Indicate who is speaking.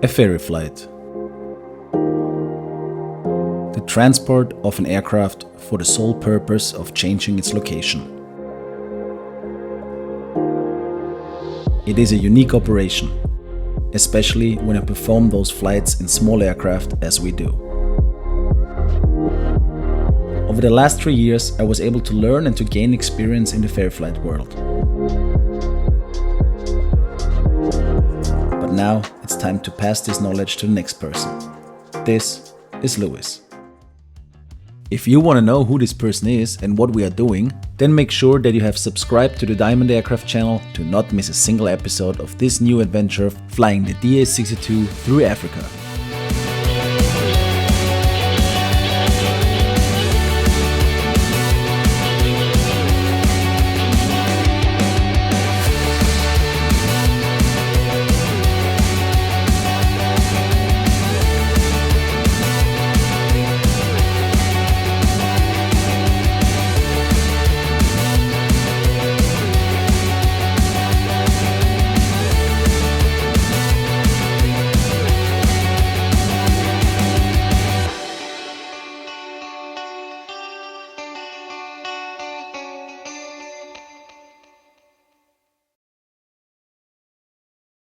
Speaker 1: A ferry flight. The transport of an aircraft for the sole purpose of changing its location. It is a unique operation, especially when I perform those flights in small aircraft as we do. Over the last 3 years, I was able to learn and to gain experience in the ferry flight world. But now it's time to pass this knowledge to the next person. This is Lewis. If you want to know who this person is and what we are doing, then make sure that you have subscribed to the Diamond Aircraft channel to not miss a single episode of this new adventure of flying the DA62 through Africa.